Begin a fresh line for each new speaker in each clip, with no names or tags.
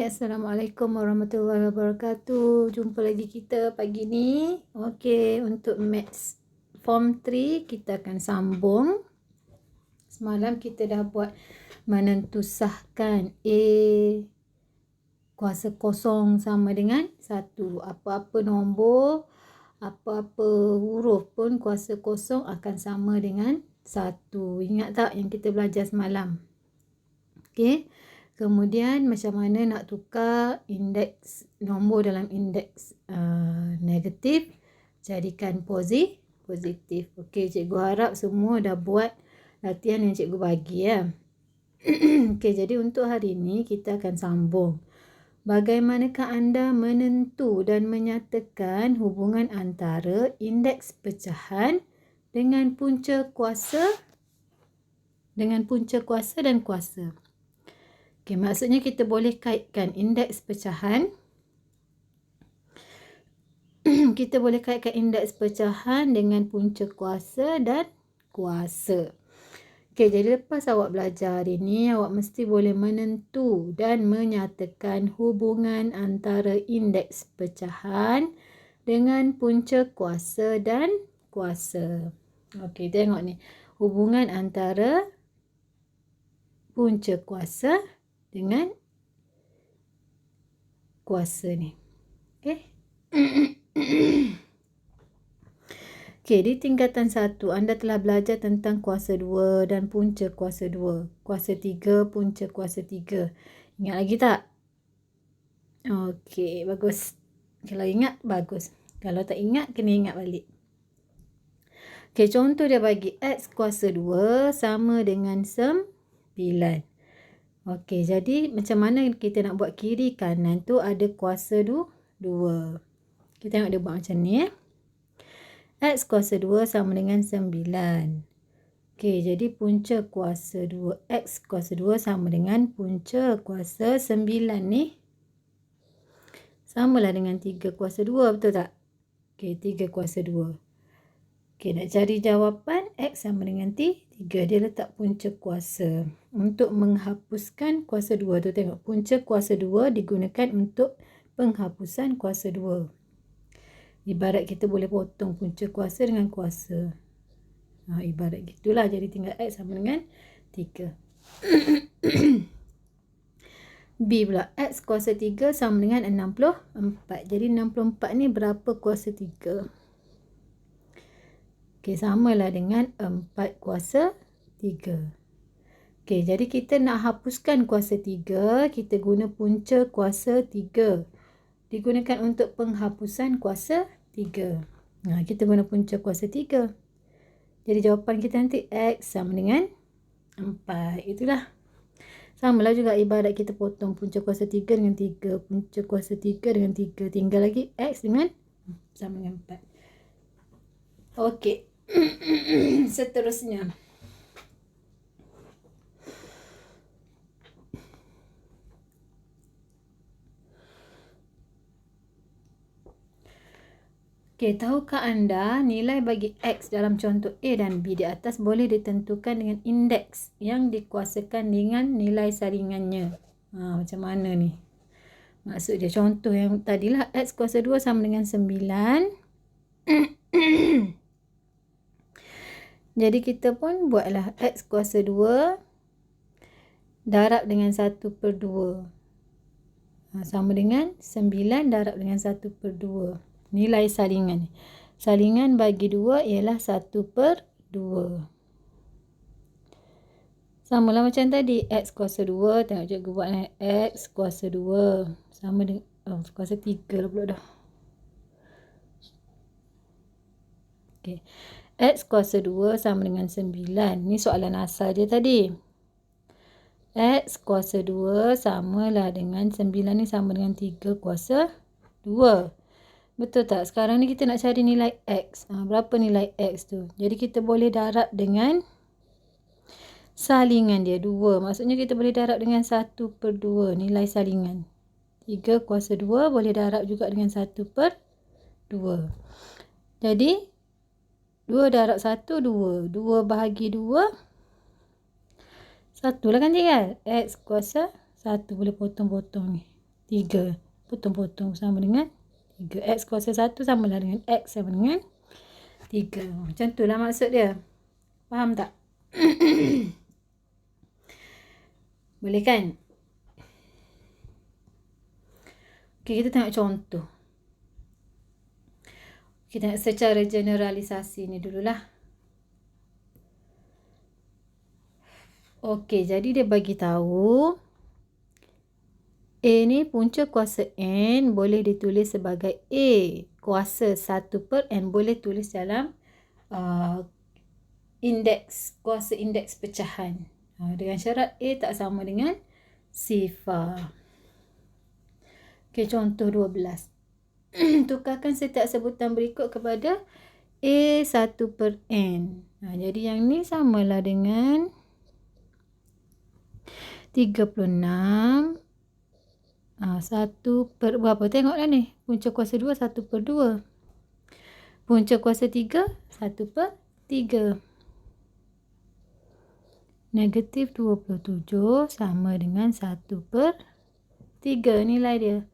Assalamualaikum warahmatullahi wabarakatuh. Jumpa lagi kita pagi ni. Okey, untuk Maths Form 3 kita akan sambung. Semalam kita dah buat menentusahkan A kuasa kosong sama dengan 1. Apa-apa nombor, apa-apa huruf pun kuasa kosong akan sama dengan 1. Ingat tak yang kita belajar semalam? Okey. Kemudian macam mana nak tukar indeks nombor dalam indeks negatif jadikan positif. Okey, cikgu harap semua dah buat latihan yang cikgu bagi ya. Okey, jadi untuk hari ini kita akan sambung. Bagaimanakah anda menentu dan menyatakan hubungan antara indeks pecahan dengan punca kuasa dan kuasa? Okay, maksudnya kita boleh kaitkan indeks pecahan. Kita boleh kaitkan indeks pecahan dengan punca kuasa dan kuasa. Okay, jadi lepas awak belajar hari ni, awak mesti boleh menentu dan menyatakan hubungan antara indeks pecahan dengan punca kuasa dan kuasa. Okay, tengok ni. Hubungan antara punca kuasa dengan kuasa ni. Okey. Okey, di tingkatan 1 anda telah belajar tentang kuasa 2 dan punca kuasa 2. Kuasa 3, punca kuasa 3. Ingat lagi tak? Okey, bagus. Kalau ingat, bagus. Kalau tak ingat, kena ingat balik. Okey, contoh dia bagi X kuasa 2 sama dengan 9. Okey, jadi macam mana kita nak buat kiri kanan tu ada kuasa 2. Kita tengok dia buat macam ni ya. X kuasa 2 sama dengan 9. Okey, jadi punca kuasa 2. X kuasa 2 sama dengan punca kuasa 9 ni. Samalah dengan 3 kuasa 2, betul tak? Okey, 3 kuasa 2. Okey, nak cari jawapan X sama dengan 3. Dia letak punca kuasa. Untuk menghapuskan kuasa 2 tu, tengok. Punca kuasa 2 digunakan untuk penghapusan kuasa 2. Ibarat kita boleh potong punca kuasa dengan kuasa. Ibarat gitulah. Jadi tinggal X sama dengan 3. B pula. X kuasa 3 sama dengan 64. Jadi 64 ni berapa kuasa 3? Okey, samalah dengan 4 kuasa 3. Okey, jadi kita nak hapuskan kuasa 3, kita guna punca kuasa 3. Digunakan untuk penghapusan kuasa 3. Kita guna punca kuasa 3. Jadi jawapan kita nanti X sama dengan 4. Itulah. Samalah juga ibarat kita potong punca kuasa 3 dengan 3. Punca kuasa 3 dengan 3. Tinggal lagi X dengan sama dengan 4. Okey. Seterusnya. Okey, tahukah anda nilai bagi X dalam contoh A dan B di atas boleh ditentukan dengan indeks yang dikuasakan dengan nilai saringannya. Macam mana ni? Maksud dia contoh yang tadilah X kuasa 2 sama dengan 9. Jadi kita pun buatlah X kuasa 2 darab dengan 1/2. Sama dengan 9 darab dengan 1/2. Nilai salingan. Salingan bagi 2 ialah 1/2. Samalah macam tadi. X kuasa 2. Tengok cikgu buat X kuasa 2. Sama dengan kuasa 3 lah pula dah. Okey. X kuasa 2 sama dengan 9. Ni soalan asal dia tadi. X kuasa 2 samalah dengan 9 ni sama dengan 3 kuasa 2. Betul tak? Sekarang ni kita nak cari nilai X. Berapa nilai X tu? Jadi kita boleh darab dengan salingan dia 2. Maksudnya kita boleh darab dengan 1/2 nilai salingan. 3 kuasa 2 boleh darab juga dengan 1/2. Jadi 2 darab 1, 2. 2 bahagi 2, 1 lah kan tinggal. X kuasa 1. Boleh potong-potong ni. 3. Potong-potong sama dengan 3. X kuasa 1 samalah dengan X sama dengan 3. Macam tu lah maksud dia. Faham tak? Boleh kan? Okay, kita tengok contoh. Kita tengok secara generalisasi ni dululah. Okey, jadi dia bagi tahu A ni punca kuasa N boleh ditulis sebagai A kuasa 1 per N. Boleh tulis dalam kuasa indeks pecahan. Dengan syarat A tak sama dengan sifar. Okey, contoh 12. Tukarkan setiap sebutan berikut kepada A 1 per N. Jadi yang ni samalah dengan 36 1 per berapa? Tengoklah ni. Punca kuasa 2 1 per 2. Punca kuasa 3 1 per 3. Negatif 27 sama dengan 1 per 3 nilai dia.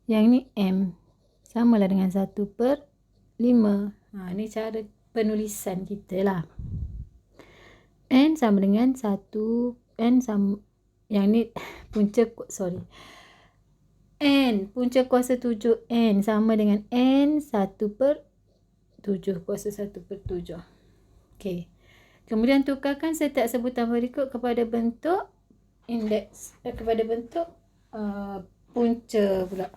Yang ni M samalah dengan 1 per 5. Ni cara penulisan kita lah. N sama dengan 1. N sama. Yang ni punca N punca kuasa 7N sama dengan N 1 per 7 kuasa 1 per 7. Okey. Kemudian tukarkan setiap sebutan berikut kepada bentuk indeks kepada bentuk punca pula.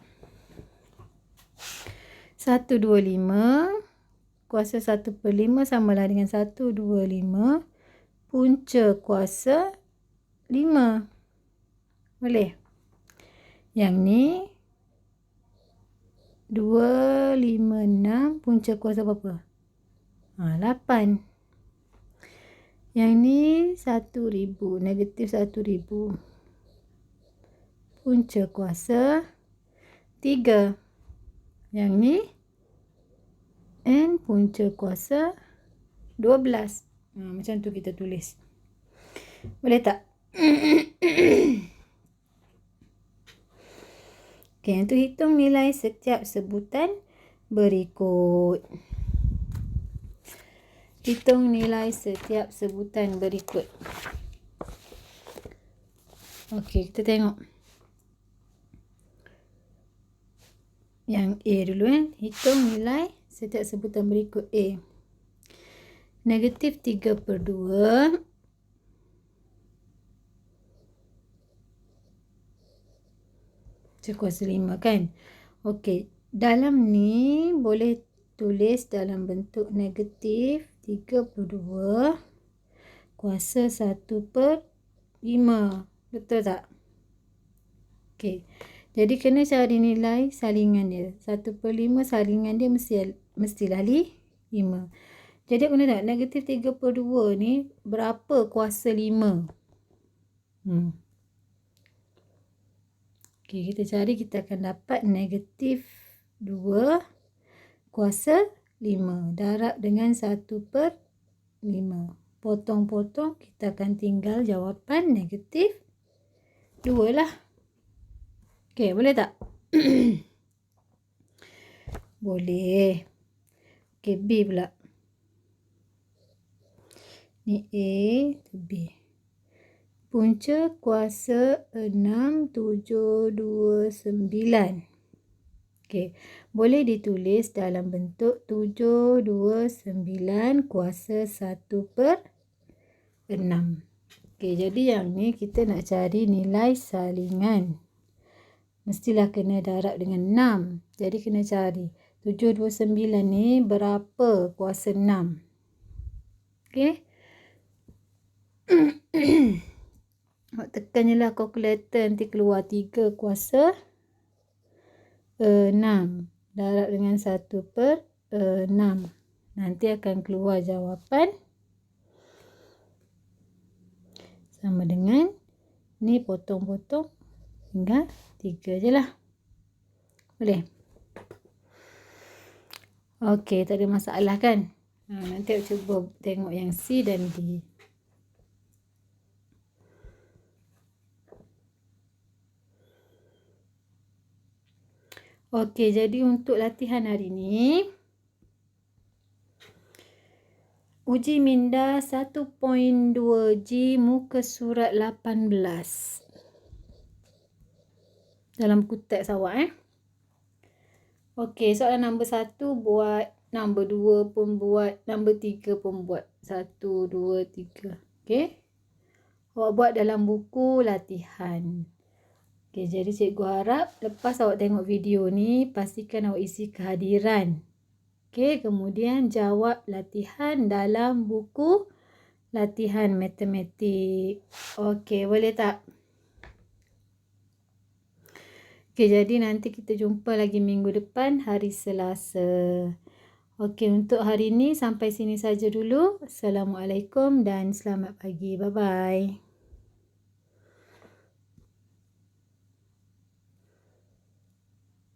125 kuasa 1 per 5 samalah dengan 125 punca kuasa 5. Boleh? Yang ni 256 punca kuasa berapa? 8. Yang ni 1000, negatif 1000 punca kuasa 3. Yang ni N punca kuasa 12. Macam tu kita tulis. Boleh tak? Okey, untuk hitung nilai setiap sebutan berikut. Hitung nilai setiap sebutan berikut. Okey, kita tengok. Yang A dulu hitung nilai setiap sebutan berikut A. Negatif 3 per 2. Kuasa 5 kan. Okey, dalam ni boleh tulis dalam bentuk negatif 3 per 2 kuasa 1 per 5. Betul tak? Okey, jadi kena cari nilai salingan dia. 1 per 5 salingan dia mestilah 5. Jadi guna tak? Negatif 3 per 2 ni berapa kuasa 5? Okey, kita cari, kita akan dapat negatif 2 kuasa 5. Darab dengan 1 per 5. Potong-potong, kita akan tinggal jawapan negatif 2 lah. Okey, boleh tak? Boleh. Okey, B pula. Ni A, tu B. Punca kuasa 6, 7, 2, 9. Okey, boleh ditulis dalam bentuk 7, 2, 9 kuasa 1 per 6. Okey, jadi yang ni kita nak cari nilai salingan. Mestilah kena darab dengan 6. Jadi kena cari 7, 2, 9 ni berapa kuasa 6. Okey. Tekan je lah kalkulator, nanti keluar 3 kuasa 6 darab dengan 1 per 6. Nanti akan keluar jawapan sama dengan ni, potong-potong tinggal 3 je lah. Boleh? Okey, tak ada masalah kan? Nanti aku cuba tengok yang C dan D. Okey, jadi untuk latihan hari ni, uji minda 1.2G muka surat 18. Dalam buku teks awak Okey, soalan nombor 1 buat, nombor 2 pun buat, nombor 3 pun buat. 1, 2, 3. Okey. Awak buat dalam buku latihan. Okey, jadi cikgu harap lepas awak tengok video ni, pastikan awak isi kehadiran. Okey, kemudian jawab latihan dalam buku latihan matematik. Okey, boleh tak? Okey, jadi nanti kita jumpa lagi minggu depan hari Selasa. Okey, untuk hari ni sampai sini saja dulu. Assalamualaikum dan selamat pagi. Bye-bye.